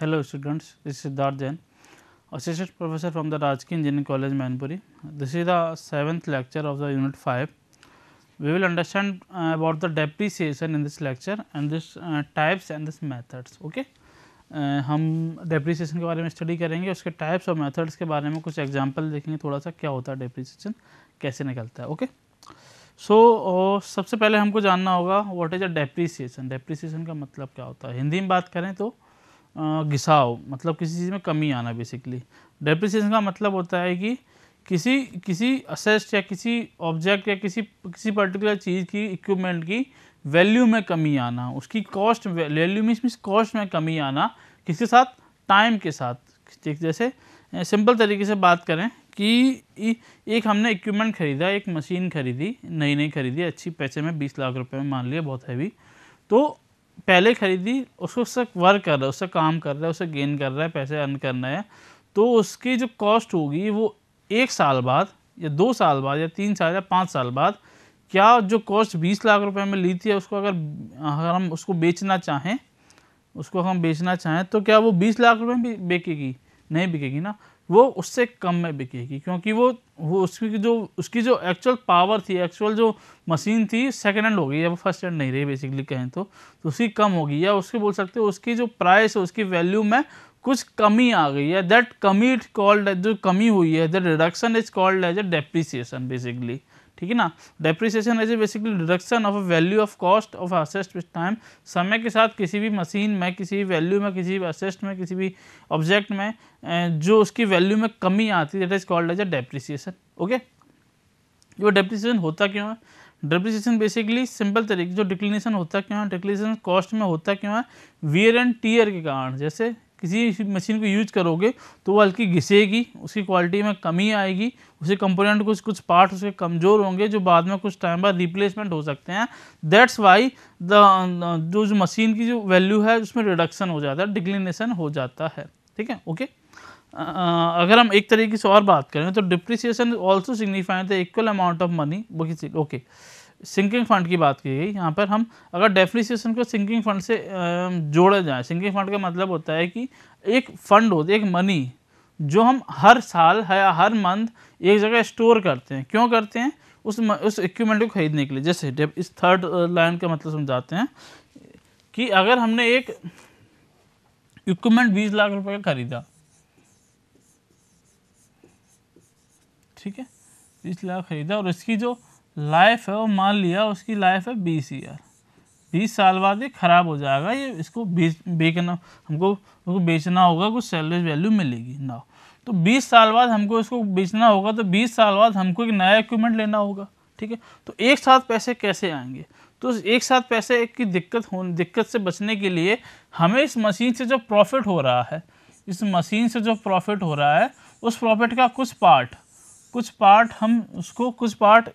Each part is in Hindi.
Hello students, this is Siddharth Jain, Assistant Professor from the Rajki Engineering College, Mainpuri. This is the 7th lecture of the Unit 5. We will understand about the depreciation in this lecture and this types and this methods. Okay? हम depreciation के बारे में स्टडी करेंगे, उसके टाइप्स और मेथड्स के बारे में कुछ एग्जांपल देखेंगे, थोड़ा सा क्या होता है depreciation, कैसे निकलता है. ओके सबसे पहले हमको जानना होगा what is a depreciation. Depreciation का मतलब क्या होता है. हिंदी में बात करें तो घिसाव, मतलब किसी चीज़ में कमी आना. बेसिकली डेप्रीसिएशन का मतलब होता है कि किसी असेस्ट या किसी ऑब्जेक्ट या किसी पर्टिकुलर चीज़ की इक्विपमेंट की वैल्यू में कमी आना, उसकी कॉस्ट वैल्यू मीन्स कॉस्ट में कमी आना, किसके साथ, टाइम के साथ. जैसे सिंपल तरीके से बात करें कि एक हमने इक्विपमेंट खरीदा, एक मशीन खरीदी, नई खरीदी, अच्छी पैसे में 20 लाख रुपए में मान लिया, बहुत हैवी. तो पहले खरीदी, उससे वर्क कर रहा है, उससे काम कर रहा है, उससे गेन कर रहा है, पैसे अर्न करना है. तो उसकी जो कॉस्ट होगी वो 1 साल बाद या 2 साल बाद या 3 साल या 5 साल बाद, क्या जो कॉस्ट 20 लाख रुपए में ली थी उसको अगर हम उसको बेचना चाहें, तो क्या वो 20 लाख रुपए में बिकेगी? नहीं बिकेगी ना, वो उससे कम में बिकेगी, क्योंकि वो उसकी जो एक्चुअल पावर थी, एक्चुअल जो मशीन थी, सेकेंड हैंड हो गई या वो फर्स्ट हैंड नहीं रही. बेसिकली कहें तो उसकी कम होगी, या उसके बोल सकते हो उसकी जो प्राइस है, उसकी वैल्यू में कुछ कमी आ गई है. दैट कमी इट कॉल्ड, जो कमी हुई है, that reduction is called as a depreciation. Basically ठीक है ना. Depreciation as a basically reduction of a value of cost of asset with time. समय के साथ किसी भी मशीन में, किसी भी वैल्यू में, किसी भी असेस्ट में, किसी भी ऑब्जेक्ट में जो उसकी वैल्यू में कमी आती है, that is called as a depreciation. Okay, वो डेप्रीसिएशन होता क्यों है? डेप्रीसिएशन बेसिकली सिंपल तरीके, जो डिक्लिनेशन होता क्यों है, डिक्लिनेशन कॉस्ट में होता क्यों है? वियर एंड टीयर के कारण. जैसे किसी मशीन को यूज करोगे तो वो हल्की घिसेगी, उसकी क्वालिटी में कमी आएगी, उसके कंपोनेंट कुछ पार्ट उसके कमज़ोर होंगे जो बाद में कुछ टाइम बाद रिप्लेसमेंट हो सकते हैं. दैट्स वाई जो मशीन की जो वैल्यू है उसमें रिडक्शन हो जाता है, डिक्लिनेशन हो जाता है. ठीक है. ओके, अगर हम एक तरीके से और बात करें तो depreciation also signify the equal amount of money. Okay, sinking fund की बात की गई यहाँ पर. हम अगर डेप्रिसिएशन को सिंकिंग फंड से जोड़ा जाए, सिंकिंग फंड का मतलब होता है कि एक फंड होती है, एक मनी जो हम हर साल या हर मंथ एक जगह स्टोर करते हैं. क्यों करते हैं? उस इक्विपमेंट को खरीदने के लिए. जैसे इस थर्ड लाइन का मतलब समझाते हैं कि अगर हमने एक इक्विपमेंट 20 लाख रुपए का खरीदा, ठीक है, 20 लाख खरीदा, और इसकी जो लाइफ है वो मान लिया उसकी लाइफ है 20 ईयर. 20 साल बाद ये ख़राब हो जाएगा, ये इसको हमको बेचना होगा, कुछ सैलरी वैल्यू मिलेगी ना. तो 20 साल बाद हमको इसको बेचना होगा, तो 20 साल बाद हमको एक नया इक्विपमेंट लेना होगा. ठीक है. तो एक साथ पैसे कैसे आएंगे? तो एक साथ पैसे की दिक्कत से बचने के लिए हमें इस मशीन से जो प्रॉफिट हो रहा है, उस प्रॉफिट का कुछ पार्ट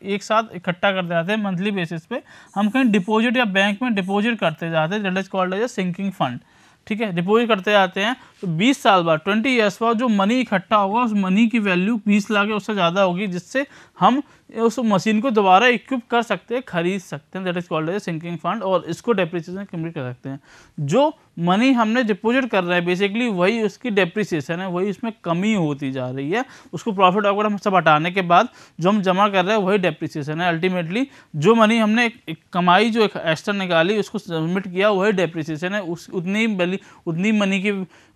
एक साथ इकट्ठा करते जाते हैं मंथली बेसिस पे. हम कहीं डिपॉजिट या बैंक में डिपॉजिट करते जाते हैं, that is called as a sinking fund. ठीक है, डिपॉजिट करते जाते हैं. तो 20 साल बाद, 20 ईयर्स बाद जो मनी इकट्ठा होगा, उस मनी की वैल्यू 20 लाख उससे ज़्यादा होगी, जिससे हम उस मशीन को दोबारा इक्विप कर सकते हैं, खरीद सकते हैं. That is called as sinking fund, और इसको डेप्रिसिएशन कंप्लीट कर सकते हैं. जो मनी हमने डिपॉजिट कर रहे हैं बेसिकली वही उसकी डेप्रिसिएशन है, वही उसमें कमी होती जा रही है. उसको प्रॉफिट वगैरह हम सब हटाने के बाद जो हम जमा कर रहे हैं वही डेप्रिसिएशन है. अल्टीमेटली जो मनी हमने एक कमाई, जो एक एक्स्ट्रा निकाली, उसको सबमिट किया, वही डेप्रिसिएशन है.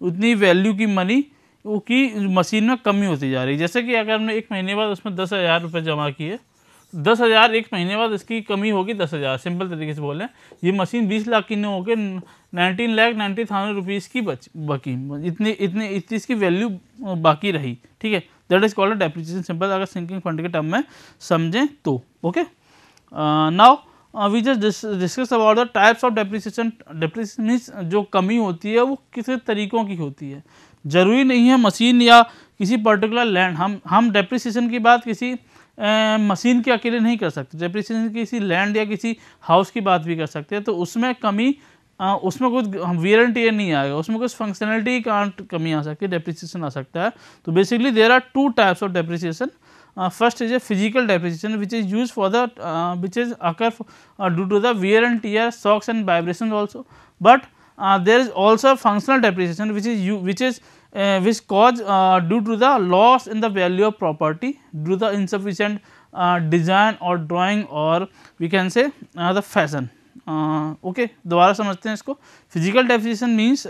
उतनी वैल्यू की मनी की मशीन में कमी होती जा रही है. जैसे कि अगर हमने 1 महीने बाद उसमें 10,000 रुपये जमा किए, 10,000 1 महीने बाद इसकी कमी होगी 10,000. सिंपल तरीके से बोलें, ये मशीन 20 लाख की नहीं होकर 19,90,000 रुपीज़ की बाकी इतनी इसकी वैल्यू बाकी रही. ठीक है, that is called depreciation. Simple अगर सिंकिंग फंड के टर्म में समझें तो. Okay, now we just discuss about the types of depreciation. Depreciation means जो कमी होती है वो किस तरीकों की होती है. जरूरी नहीं है मशीन या किसी पर्टिकुलर लैंड. हम डेप्रिसिएशन की बात किसी मशीन के अकेले नहीं कर सकते. डेप्रिसिएशन किसी लैंड या किसी हाउस की बात भी कर सकते हैं. तो उसमें कमी, उसमें कुछ वियर एंड टियर नहीं आएगा, उसमें कुछ फंक्शनलिटी का कमी आ सकती है, डेप्रिसिएशन आ सकता है. तो basically there are 2 types of depreciation. First is a physical depreciation, which is used for the which is occur due to the wear and tear, shocks and vibrations also. But there is also functional depreciation which cause due to the loss in the value of property due to the insufficient design or drawing or we can say the fashion. Okay दोबारा समझते हैं इसको. फिजिकल डेप्रिसिएशन मीन्स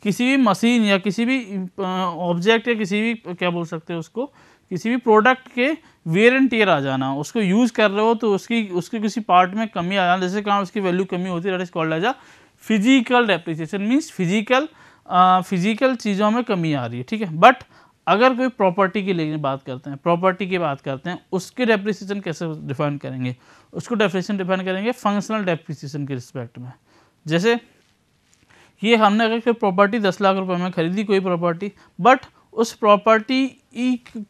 किसी भी मशीन या किसी भी ऑब्जेक्ट या किसी भी क्या बोल सकते हैं उसको, किसी भी प्रोडक्ट के वेयर एंड टियर आ जाना, उसको यूज़ कर रहे हो तो उसकी किसी पार्ट में कमी आ जाना, जैसे कारण उसकी वैल्यू कमी होती है, that is called as a physical depreciation. Means physical चीज़ों में कमी आ रही है. ठीक है. बट अगर कोई प्रॉपर्टी की लेकिन बात करते हैं, उसके डेप्रिसिएशन कैसे डिफाइन करेंगे? उसको डेफिनेशन डिफाइन करेंगे फंक्शनल डेप्रिसिएशन के रिस्पेक्ट में. जैसे ये हमने अगर कोई प्रॉपर्टी 10 लाख रुपए में खरीदी कोई प्रॉपर्टी, बट उस प्रॉपर्टी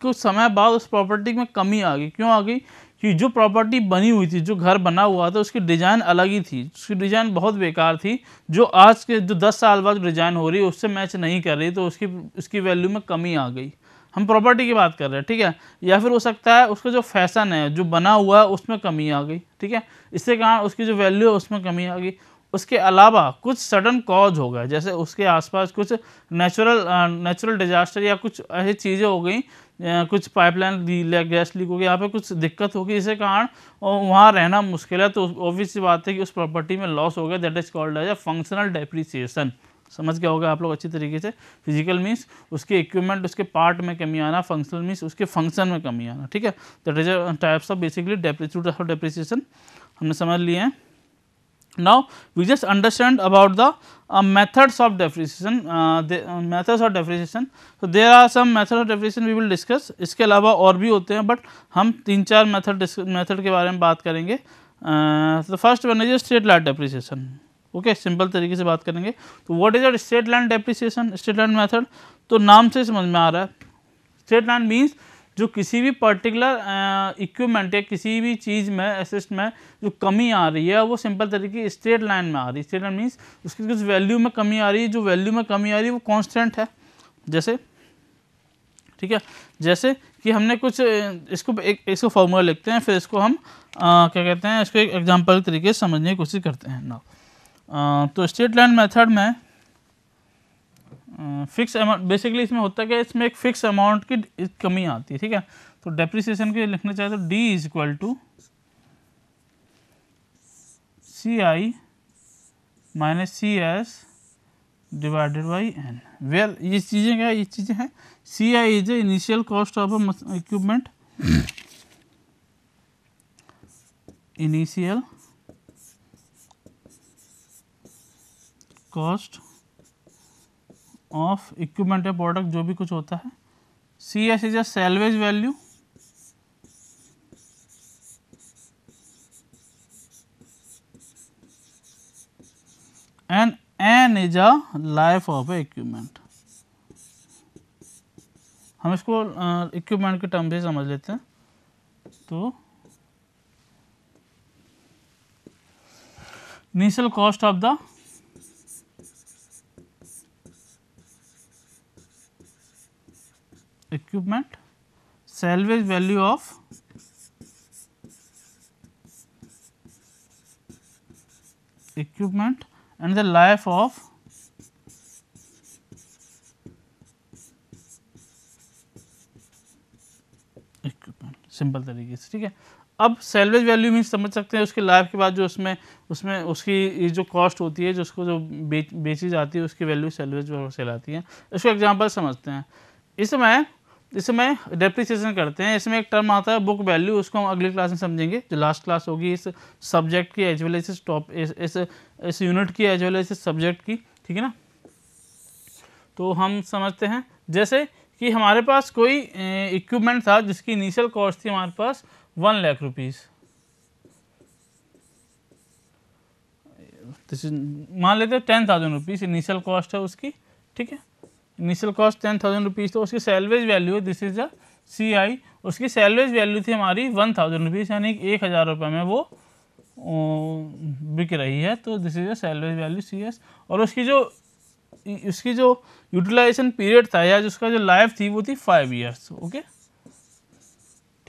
कुछ समय बाद उस प्रॉपर्टी में कमी आ गई. क्यों आ गई? कि जो प्रॉपर्टी बनी हुई थी, जो घर बना हुआ था, उसकी डिज़ाइन अलग ही थी, उसकी डिज़ाइन बहुत बेकार थी, जो आज के जो 10 साल बाद डिज़ाइन हो रही है उससे मैच नहीं कर रही, तो उसकी वैल्यू में कमी आ गई. हम प्रॉपर्टी की बात कर रहे हैं. ठीक है. या फिर हो सकता है उसका जो फैशन है, जो बना हुआ है, उसमें कमी आ गई. ठीक है. इससे कारण उसकी जो वैल्यू है उसमें कमी आ गई. उसके अलावा कुछ सडन कॉज हो गया, जैसे उसके आसपास कुछ नेचुरल डिजास्टर या कुछ ऐसी चीज़ें हो गई, कुछ पाइपलाइन गैस लीक हो गई, यहाँ पे कुछ दिक्कत होगी, इसके कारण वहाँ रहना मुश्किल है, तो ऑब्वियस सी बात है कि उस प्रॉपर्टी में लॉस हो गया. That is called as a functional depreciation. समझ गया होगा आप लोग अच्छी तरीके से. फिजिकल मीन्स उसके इक्विपमेंट, उसके पार्ट में कमी आना, फंक्शनल मीन्स उसके फंक्शन में कमी आना. ठीक है. That is a types of basically depreciation हमने समझ लिए हैं. Now we just understand about the methods of depreciation. So there are some methods of depreciation we will discuss. इसके अलावा और भी होते हैं, बट हम 3-4 मेथड के बारे में बात करेंगे. तो first one is straight line depreciation. Okay, simple तरीके से बात करेंगे. तो what is straight line depreciation, straight line method? तो नाम से समझ में आ रहा है. स्ट्रेट लाइन मीन्स जो किसी भी पर्टिकुलर इक्विपमेंट या किसी भी चीज़ में एसेट में जो कमी आ रही है वो सिंपल तरीके स्ट्रेट लाइन में आ रही है. स्ट्रेट लाइन मीन्स उसकी कुछ वैल्यू में कमी आ रही है, जो वैल्यू में कमी आ रही है वो कांस्टेंट है. जैसे ठीक है, जैसे कि हमने कुछ इसको फॉर्मूला लिखते हैं, फिर इसको हम क्या कहते हैं, इसको एक एग्जाम्पल के तरीके से समझने की कोशिश करते हैं. नाउ तो स्ट्रेट लाइन मेथड में फिक्स अमाउंट बेसिकली इसमें होता है कि इसमें एक फिक्स अमाउंट की कमी आती है. ठीक है. तो डेप्रिसिएशन के लिखना चाहे तो D is equal to C I minus C S divided by N. Where ये चीज़ें क्या, ये चीज़ें हैं. C I is initial cost of a equipment, initial cost of equipment या प्रोडक्ट जो भी कुछ होता है. C S is a salvage value, and N is a life of a equipment. हम इसको इक्विपमेंट के टर्म से समझ लेते हैं. तो initial cost of the equipment, salvage value of equipment and the life of equipment. Simple तरीके से. ठीक है. अब सैल्वेज वैल्यू मीन्स समझ सकते हैं उसके लाइफ के बाद जो उसमें उसकी जो कॉस्ट होती है, जो उसको जो बेची जाती है, उसकी वैल्यू सैल्वेज कहलाती है. इसको एग्जांपल समझते हैं. इसमें डेप्रिसिएशन करते हैं. इसमें एक टर्म आता है बुक वैल्यू, उसको हम अगली क्लास में समझेंगे, जो लास्ट क्लास होगी इस सब्जेक्ट की एज वेल एज इस यूनिट की एज वेल एज इस सब्जेक्ट की. ठीक है ना. तो हम समझते हैं जैसे कि हमारे पास कोई इक्विपमेंट था जिसकी इनिशियल कॉस्ट थी हमारे पास 1 लाख रुपीज़. मान लेते हैं 10,000 रुपीज़ इनिशियल कॉस्ट है उसकी. ठीक है. इनिशियल कॉस्ट 10,000 रुपीज़, तो उसकी salvage value, this is the C I, उसकी सैलवेज वैल्यू थी हमारी 1,000 रुपीज़, यानी 1,000 रुपये में वो बिक रही है. तो this is the salvage value C S. और उसकी जो यूटिलाइजेशन पीरियड था या जिसका जो लाइफ थी वो थी 5 ईयर्स. ओके.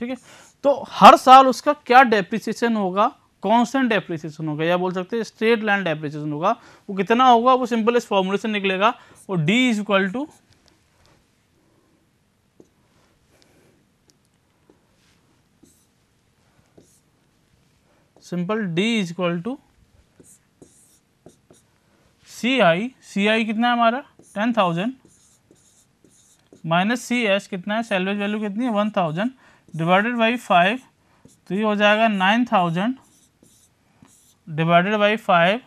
ठीक है. तो हर साल उसका क्या डेप्रिसिएशन होगा कांस्टेंट डेप्रिसिएशन होगा, या बोल सकते हैं स्ट्रेट लाइन डेप्रिसिएशन होगा। वो कितना होगा, वो सिंपल इस फॉर्मूले से निकलेगा, और D is equal to simple D is equal to CI कितना है हमारा 10,000 माइनस CS कितना है, सैलवेज वैल्यू कितनी है 1000 डिवाइडेड बाई 5, तो ये हो जाएगा 9000 डिवाइडेड बाई 5,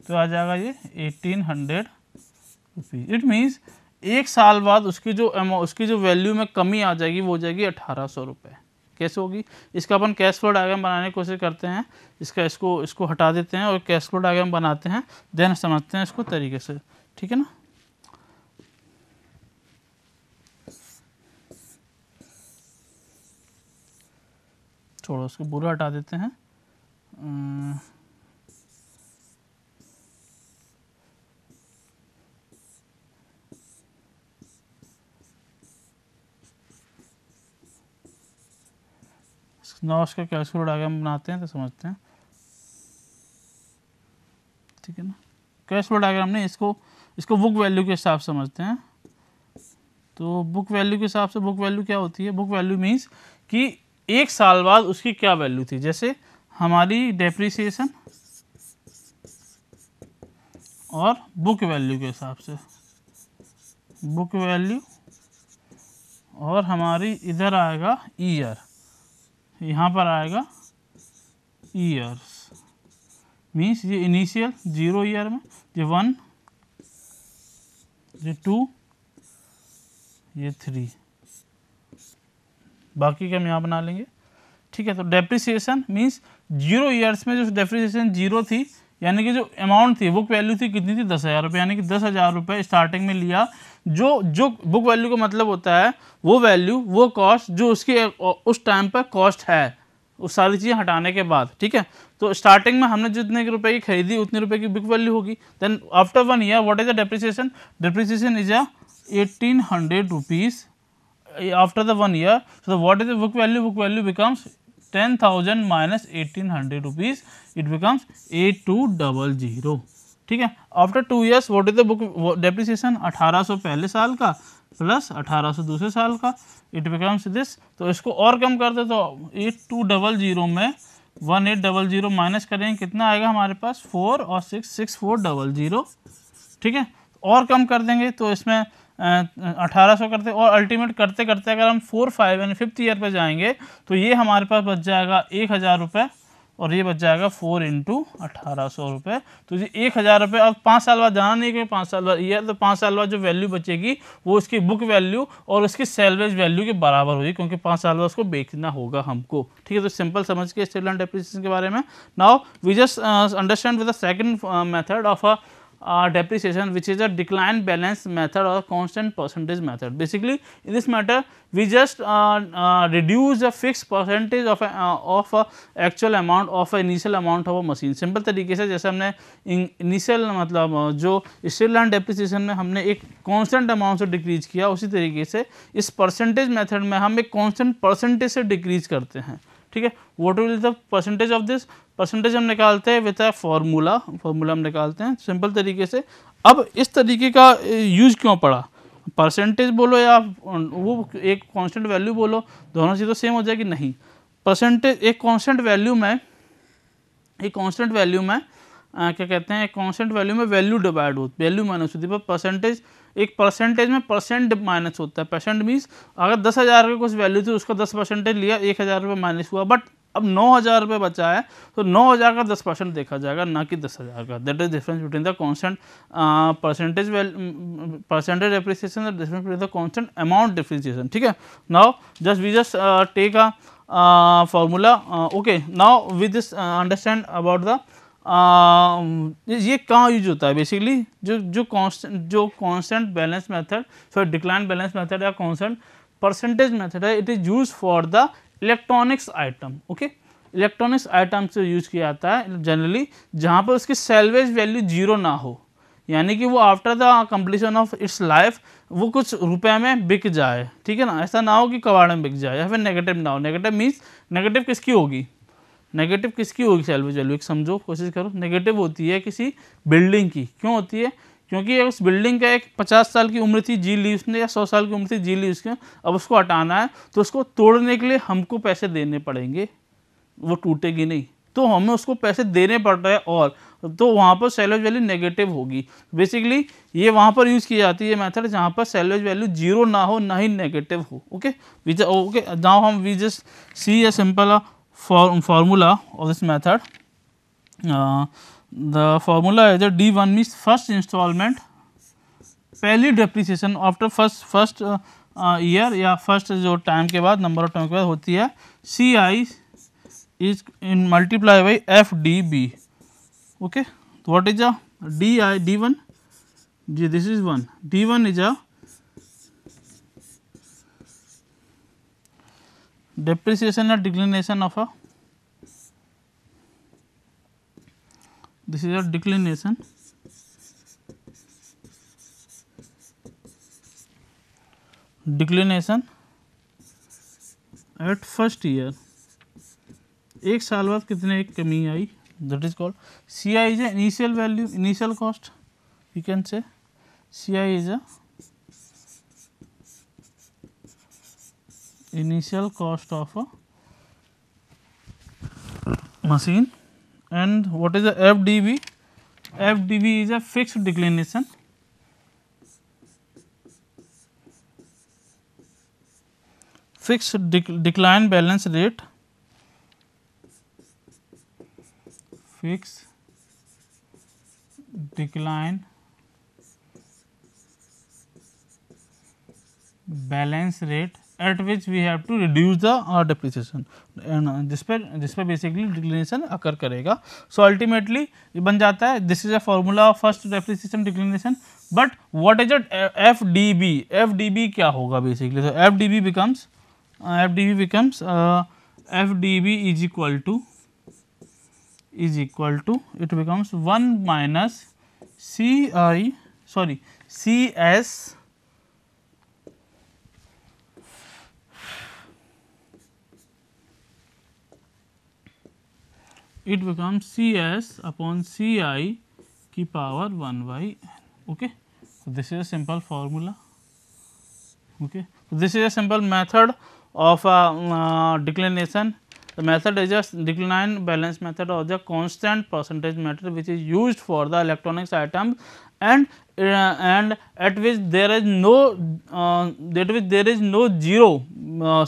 तो आ जाएगा ये 1800 रुपीज़। इट मीन्स 1 साल बाद उसकी जो वैल्यू में कमी आ जाएगी वो हो जाएगी 1800 रुपये। कैसे होगी, इसका अपन कैश फ्लो डायग्राम बनाने की कोशिश करते हैं। इसको हटा देते हैं और कैश फ्लो डायग्राम बनाते हैं, देन समझते हैं इसको तरीके से, ठीक है ना। छोड़ो, उसको पूरा हटा देते हैं। ना उसका कैश फ्लो डायग्राम बनाते हैं तो समझते हैं, ठीक है ना। कैश फ्लो डायग्राम नहीं, इसको बुक वैल्यू के हिसाब से समझते हैं। तो बुक वैल्यू के हिसाब से बुक वैल्यू क्या होती है, बुक वैल्यू मीन्स कि 1 साल बाद उसकी क्या वैल्यू थी। जैसे हमारी डेप्रिसिएशन और बुक वैल्यू के हिसाब से, बुक वैल्यू और हमारी इधर आएगा ईयर, यहाँ पर आएगा ईयर्स, मीन्स ये इनिशियल 0 ईयर में, ये 1, ये 2, ये 3, बाकी का हम यहाँ बना लेंगे, ठीक है। तो डेप्रिसिएशन मीन्स 0 ईयर्स में जो डेप्रिसिएशन 0 थी, यानी कि जो अमाउंट थी, बुक वैल्यू थी कितनी थी 10,000 रुपये, यानी कि 10,000 रुपये स्टार्टिंग में लिया। जो बुक वैल्यू का मतलब होता है वो वैल्यू, वो कॉस्ट जो उसकी उस टाइम पर कॉस्ट है, उस सारी चीज़ें हटाने के बाद, ठीक है। तो स्टार्टिंग में हमने जितने रुपए की खरीदी उतने रुपए की बुक वैल्यू होगी। Then after 1 year what is the depreciation, depreciation is 1800 rupees after the 1 year. So what is the book value? Book value becomes 10,000 minus 1800 rupees. It becomes 8200. ठीक है। After 2 years what is the book depreciation? 1800 पहले साल का प्लस 1800 दूसरे साल का, इट बिकम्स दिस। तो इसको और कम कर दे तो 8200 में 1800 माइनस करेंगे, कितना आएगा हमारे पास 4 और 6 6400, ठीक है। और कम कर देंगे तो इसमें 1800 करते, और अल्टीमेट करते करते अगर हम 4, 5 यानी 5th ईयर पे जाएंगे तो ये हमारे पास बच जाएगा 1000 रुपये, और ये बच जाएगा 4 × 1800 रुपये। तो ये 1000 रुपये। अब 5 साल बाद जाना नहीं कि 5 साल बाद ईयर, तो 5 साल बाद जो वैल्यू बचेगी वो उसकी बुक वैल्यू और उसकी सेल्वेज वैल्यू के बराबर होगी, क्योंकि 5 साल बाद उसको बेचना होगा हमको, ठीक है। तो सिंपल समझ के स्ट्रेट लाइन डेप्रिसिएशन के बारे में। Now we just understand with the second method of depreciation, which is a decline balance method or constant percentage method. Basically in this matter we just reduce a fixed percentage of a actual amount of a initial amount of a machine. Simple तरीके से जैसे हमने इनिशियल मतलब जो स्ट्रेट लाइन डेप्रिसिएशन में हमने एक कांस्टेंट अमाउंट से डिक्रीज किया, उसी तरीके से इस परसेंटेज मेथड में हम एक कांस्टेंट परसेंटेज से डिक्रीज करते हैं, ठीक है। What will the percentage of this, percentage हम निकालते हैं विद अ फार्मूला हम निकालते हैं सिंपल तरीके से। अब इस तरीके का यूज क्यों पड़ा, परसेंटेज बोलो या वो एक कांस्टेंट वैल्यू बोलो, दोनों चीज़ तो सेम हो जाएगी, नहीं। परसेंटेज एक कांस्टेंट वैल्यू में क्या कहते हैं, एक कांस्टेंट वैल्यू में वैल्यू डिवाइड होती, वैल्यू माइनस होती है, पर परसेंटेज एक परसेंटेज में परसेंट माइनस होता है। परसेंट मीन्स अगर 10,000 की कुछ वैल्यू थी, उसका 10% लिया, 1000 रुपये माइनस हुआ, बट अब 9,000 रुपये बचा है तो 9,000 का 10% देखा जाएगा, ना कि 10,000 का। That is difference between the constant percentage depreciation और difference between the constant amount depreciation, ठीक है। Now we just take a formula, okay. Now we just understand about the ये कहाँ यूज होता है, बेसिकली जो constant balance method, sorry decline balance method या कांस्टेंट परसेंटेज मेथड है, it is use for the electronics item, okay. Electronics item से यूज किया जाता है जनरली जहाँ पर उसकी सेल्वेज वैल्यू 0 ना हो, यानी कि वो after the completion of its life वो कुछ रुपए में बिक जाए, ठीक है ना। ऐसा ना हो कि कबाड़ में बिक जाए, या फिर नेगेटिव ना हो। नेगेटिव मीन्स नेगेटिव किसकी होगी, नेगेटिव किसकी होगी सैल्वेज वैल्यू, एक समझो, कोशिश करो, नेगेटिव होती है किसी बिल्डिंग की। क्यों होती है? क्योंकि उस बिल्डिंग का एक 50 साल की उम्र थी, जी ली उसने, या 100 साल की उम्र थी, जी ली उसने, अब उसको हटाना है तो उसको तोड़ने के लिए हमको पैसे देने पड़ेंगे, वो टूटेगी नहीं, तो हमें उसको पैसे देने पड़ रहे हैं, और तो वहाँ पर सैल्वेज वैल्यू नेगेटिव होगी। बेसिकली ये वहाँ पर यूज़ की जाती है मेथड जहाँ पर सैल्वेज वैल्यू जीरो ना हो ना ही नेगेटिव हो। ओके ओके, नाउ हम we just see a simple formula of this method. The formula is that D1 means first installment, पहली डेप्रिसिएशन आफ्टर फर्स्ट ईयर या फर्स्ट जो टाइम के बाद, नंबर ऑफ टाइम के बाद होती है, C I is in multiply by F D B. Okay, what is a D I D one, जी this is one, D one is a depreciation or declination of a, this is a declination at first year, एक साल बाद कितने एक कमी आई, that is called CI is a initial value, initial cost, you can say CI is a initial cost of a machine. And what is the FDB? FDB is a fixed declination, fixed decline balance rate, fixed decline balance rate at which we have to reduce the depreciation, and जिस पर बेसिकली डिक्लिनेशन अकर करेगा। सो अल्टीमेटली ये बन जाता है, this is a formula of first depreciation declination. But what is it F D B? F D B क्या होगा बेसिकली? तो F D B becomes F D B is equal to it becomes 1 minus C S it becomes CS upon CI की power 1 by n. Okay, so this is a simple formula. Okay, so this is a simple method of declination. The method is just decline balance method or the constant percentage method, which is used for the electronics items and at which there is no zero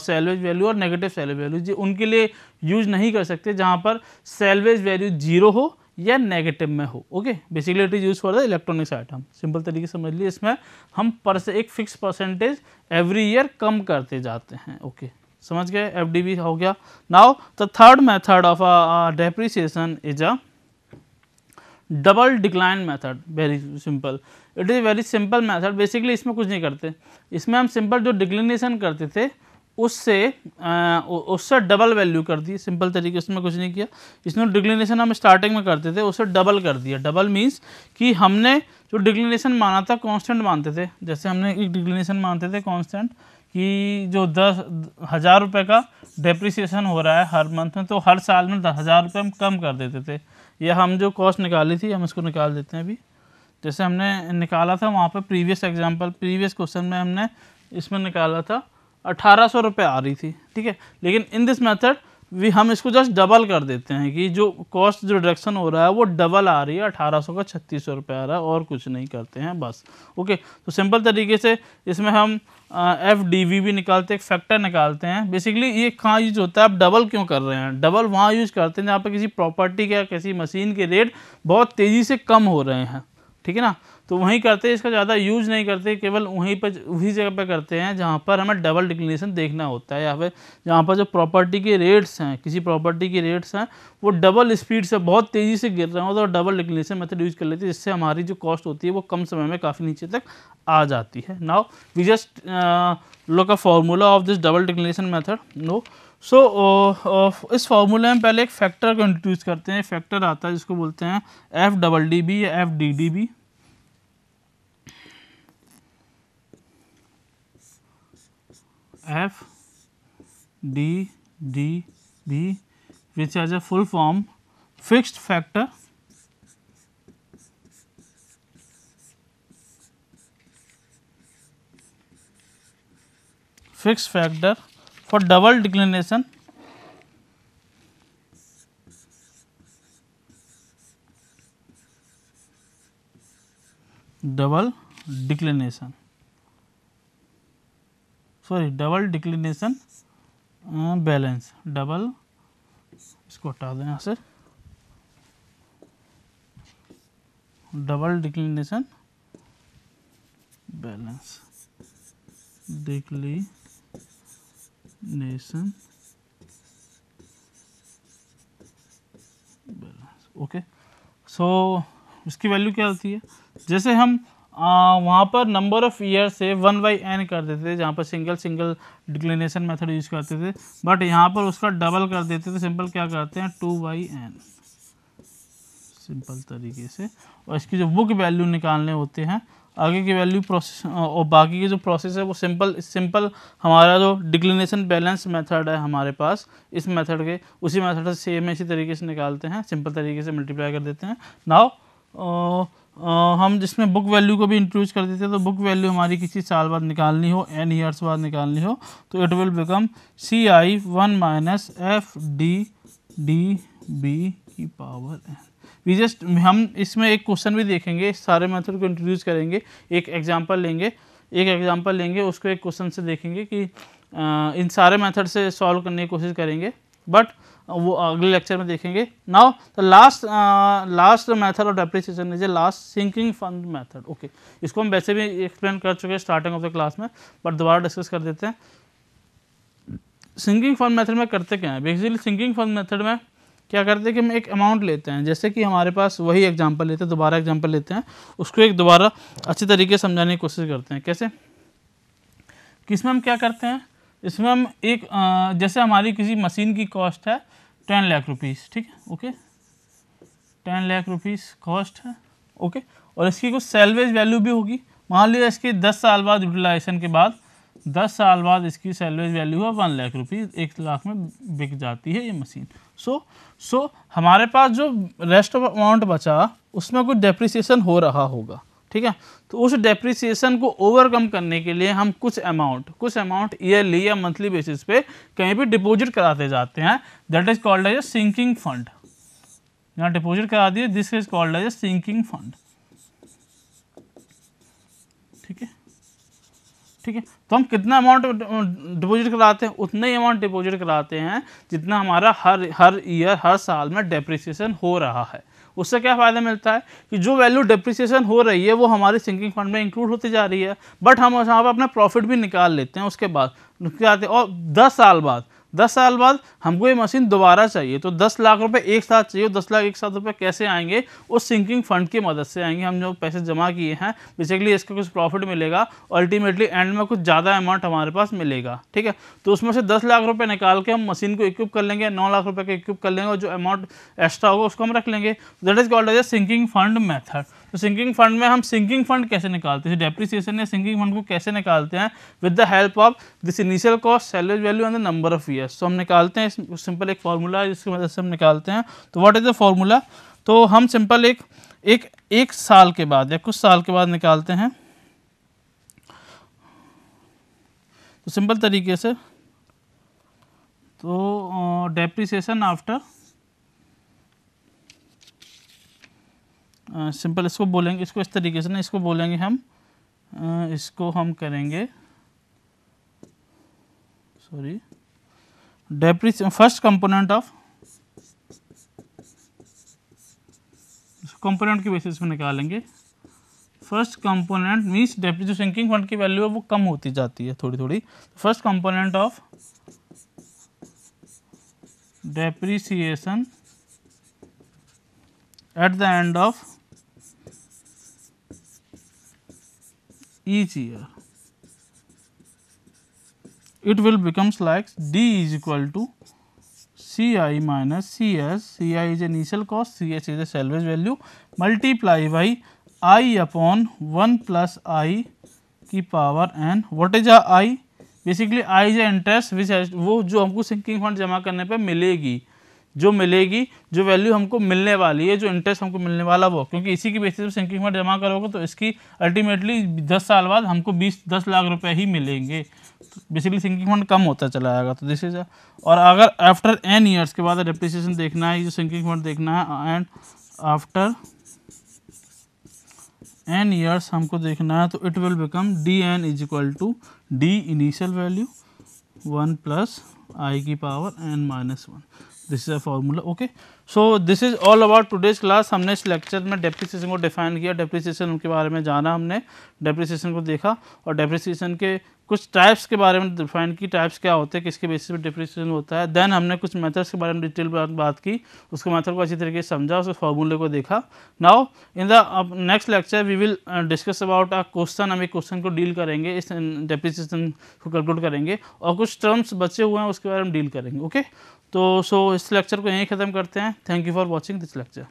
salvage value और नेगेटिव salvage value, उनके लिए यूज नहीं कर सकते जहाँ पर salvage value जीरो हो या नेगेटिव में हो। Okay, basically it is use for the electronics item. Simple तरीके से समझ लिए, इसमें हम एक फिक्स परसेंटेज एवरी ईयर कम करते जाते हैं। ओके, समझ गए, एफ डी बी हो गया। Now the third method of depreciation is a double decline method. Very simple, it is very simple method. Basically इसमें कुछ नहीं करते, इसमें हम सिंपल जो डिक्लिनेशन करते थे उससे डबल वैल्यू कर दी। सिंपल तरीके, इसमें कुछ नहीं किया। इसमें डिक्लिनेशन हम स्टार्टिंग में करते थे, उससे डबल कर दिया। डबल मीन्स कि हमने जो डिक्लिनेशन माना था कांस्टेंट मानते थे, जैसे हमने एक डिक्लिनेशन मानते थे कांस्टेंट कि जो 10,000 रुपये का डेप्रिसिएशन हो रहा है हर मंथ में, तो हर साल में 10,000 रुपये हम कम कर देते थे। या हम जो कॉस्ट निकाली थी हम इसको निकाल देते हैं अभी। जैसे हमने निकाला था वहाँ पर प्रीवियस एग्जांपल, प्रीवियस क्वेश्चन में हमने इसमें निकाला था 1800 रुपये आ रही थी, ठीक है। लेकिन इन दिस मेथड हम इसको जस्ट डबल कर देते हैं कि जो कॉस्ट जो रिडक्शन हो रहा है वो डबल आ रही है, 1800 का 3600 रुपये आ रहा है, और कुछ नहीं करते हैं बस। ओके, तो सिंपल तरीके से इसमें हम एफ डी वी भी निकालते हैं, एक फैक्टर निकालते हैं। बेसिकली ये कहाँ यूज होता है, आप डबल क्यों कर रहे हैं? डबल वहाँ यूज करते हैं जहाँ पर किसी प्रॉपर्टी का, किसी मशीन के रेट बहुत तेज़ी से कम हो रहे हैं, ठीक है ना, तो वहीं करते हैं। इसका ज़्यादा यूज नहीं करते, केवल वहीं पर वही जगह पे करते हैं जहाँ पर हमें डबल डिक्लिनेशन देखना होता है, या फिर जहाँ पर जो प्रॉपर्टी के रेट्स हैं, किसी प्रॉपर्टी के रेट्स हैं वो डबल स्पीड से बहुत तेज़ी से गिर रहे हो, तो डबल डिक्लिनेशन मेथड यूज कर लेते हैं, जिससे हमारी जो कॉस्ट होती है वो कम समय में काफ़ी नीचे तक आ जाती है। Now we just look a formula of this double declination method. No इस फॉर्मूले में पहले एक फैक्टर को इंट्रोड्यूस करते हैं। फैक्टर आता है जिसको बोलते हैं एफ डबल डी बी या F D D B. F D D B which has a full form fixed factor for double declination double declination balance, double, इसको हटा दें यहाँ से, double declination balance, declination balance. Okay, so इसकी वैल्यू क्या होती है, जैसे हम वहाँ पर नंबर ऑफ ईयर से 1/n कर देते थे, जहाँ पर सिंगल डिक्लिनेशन मेथड यूज़ करते थे, बट यहाँ पर उसका डबल कर देते थे, सिंपल क्या करते हैं 2/n, सिंपल तरीके से। और इसकी जो बुक वैल्यू निकालने होते हैं, आगे की वैल्यू प्रोसेस और बाकी की जो प्रोसेस है वो सिंपल हमारा जो डिक्लिनेशन बैलेंस मेथड है हमारे पास, इस मेथड के उसी मेथड से सेम इसी तरीके से निकालते हैं, सिंपल तरीके से मल्टीप्लाई कर देते हैं। नाउ हम जिसमें बुक वैल्यू को भी इंट्रोड्यूस कर देते हैं, तो बुक वैल्यू हमारी किसी साल बाद निकालनी हो, n ईयर्स बाद निकालनी हो, तो it will become CI1 minus FDDB की पावर n। हम इसमें एक क्वेश्चन भी देखेंगे, सारे मेथड को इंट्रोड्यूस करेंगे, एक एग्जांपल लेंगे, उसको एक क्वेश्चन से देखेंगे कि इन सारे मेथड से सॉल्व करने की कोशिश करेंगे, बट वो अगले लेक्चर में देखेंगे। Now the last method of depreciation is a last sinking fund method. Okay, इसको हम वैसे भी एक्सप्लेन कर चुके हैं स्टार्टिंग ऑफ द क्लास में, बट दोबारा डिस्कस कर देते हैं। सिंकिंग फंड मेथड में करते क्या है, बेसिकली सिंकिंग फंड मेथड में क्या करते हैं कि हम एक अमाउंट लेते हैं, जैसे कि हमारे पास वही एग्जांपल लेते हैं, दोबारा एग्जांपल लेते हैं, उसको एक दोबारा अच्छी तरीके से समझाने की कोशिश करते हैं। कैसे, किसमें हम क्या करते हैं, इसमें हम एक जैसे हमारी किसी मशीन की कॉस्ट है 10 लाख रुपीज़, ठीक है, ओके, 10 लाख रुपीज़ कॉस्ट है, ओके, और इसकी कुछ सैलवेज वैल्यू भी होगी, मान लिया इसके 10 साल बाद यूटिलाइजेशन के बाद 10 साल बाद इसकी सैलवेज वैल्यू है 1 लाख रुपीज़, 1 लाख में बिक जाती है ये मशीन। सो हमारे पास जो रेस्ट ऑफ अमाउंट बचा उसमें कुछ डेप्रिसिएशन हो रहा होगा, ठीक है, तो उस डेप्रिसिएशन को ओवरकम करने के लिए हम कुछ अमाउंट ईयरली या मंथली बेसिस पे कहीं भी डिपॉजिट कराते जाते हैं, that is called as a sinking fund. यहाँ डिपॉजिट करा दिए, this is called as a sinking fund, ठीक है। तो हम कितना अमाउंट डिपॉजिट कराते हैं, उतना ही अमाउंट डिपॉजिट कराते हैं जितना हमारा हर ईयर हर साल में डेप्रिसिएशन हो रहा है। उससे क्या फ़ायदा मिलता है कि जो वैल्यू डेप्रिसिएशन हो रही है वो हमारे सिंकिंग फंड में इंक्लूड होती जा रही है, बट हम वहाँ पर अपना प्रॉफिट भी निकाल लेते हैं उसके बाद क्या आते हैं। और 10 साल बाद हमको ये मशीन दोबारा चाहिए, तो 10 लाख रुपए एक साथ चाहिए। 10 लाख एक साथ रुपए कैसे आएंगे, उस सिंकिंग फंड की मदद से आएंगे। हम जो पैसे जमा किए हैं बेसिकली इसका कुछ प्रॉफिट मिलेगा, अल्टीमेटली एंड में कुछ ज़्यादा अमाउंट हमारे पास मिलेगा, ठीक है। तो उसमें से 10 लाख रुपए निकाल के हम मशीन को इक्विप कर लेंगे, 9 लाख रुपए का इक्विप कर लेंगे, और जो अमाउंट एक्स्ट्रा होगा उसको हम रख लेंगे। That is called as a sinking fund method. तो सिंकिंग फंड में हम सिंकिंग फंड कैसे निकालते हैं, डेप्रिसिएशन या सिंकिंग फंड को कैसे निकालते हैं, with the help of this initial cost, salvage value and the number of years. तो हम निकालते हैं सिंपल एक फार्मूला जिसकी मदद से हम निकालते हैं। तो व्हाट इज द फार्मूला, तो हम सिंपल एक साल के बाद या कुछ साल के बाद निकालते हैं। तो सिंपल तरीके से, तो डेप्रिसिएशन आफ्टर सिंपल इसको बोलेंगे, इसको इस तरीके से ना, इसको बोलेंगे हम, इसको हम करेंगे फर्स्ट कंपोनेंट ऑफ, कंपोनेंट की बेसिस पे निकालेंगे। फर्स्ट कंपोनेंट मीन्स जो सिंकिंग फंड की वैल्यू है वो कम होती जाती है थोड़ी थोड़ी। First component of depreciation at the end of each year, it will becomes like D is equal to CI minus CS. CI is initial cost, CS is a salvage value, multiply by I upon 1 plus I की power n. What is a I? Basically I is a interest which has, वो जो हमको सिंकिंग फंड जमा करने पे मिलेगी, जो मिलेगी, जो वैल्यू हमको मिलने वाली है, जो इंटरेस्ट हमको मिलने वाला वो, क्योंकि इसी की बेसिस पे सिंकिंग फंड जमा करोगे तो इसकी अल्टीमेटली 10 साल बाद हमको 10 लाख रुपए ही मिलेंगे। तो बेसिकली सिंकिंग फंड कम होता चला जाएगा। तो दिस इज और अगर आफ्टर n ईयर्स के बाद डेप्रिसिएशन देखना है, ये सिंकिंग फंड देखना है, एंड आफ्टर n ईयर्स हमको देखना है, तो it will become dn is equal to D initial value 1 plus I की power n minus 1। This is a formula. Okay, so this is all about today's class. हमने इस लेक्चर में डेप्रिसिएशन को डिफाइन किया, डेप्रिसिएशन के बारे में जाना, हमने डेप्रिसिएशन को देखा और डेप्रिसिएशन के कुछ टाइप्स के बारे में डिफाइन की, टाइप्स क्या होते हैं, किसके बेसिस पे डेप्रिसिएशन होता है। देन हमने कुछ मेथड्स के बारे में डिटेल बात की, उसके मेथड को अच्छी तरीके से समझा, उसके फॉर्मूले को देखा। Now in the next lecture we will discuss about a question. हम एक क्वेश्चन को डील करेंगे, इस डेप्रिसिएशन को कैलकुलेट करेंगे और कुछ टर्म्स बचे हुए हैं उसके बारे में डील करेंगे। ओके, तो इस लेक्चर को यहीं ख़त्म करते हैं। Thank you for watching this lecture.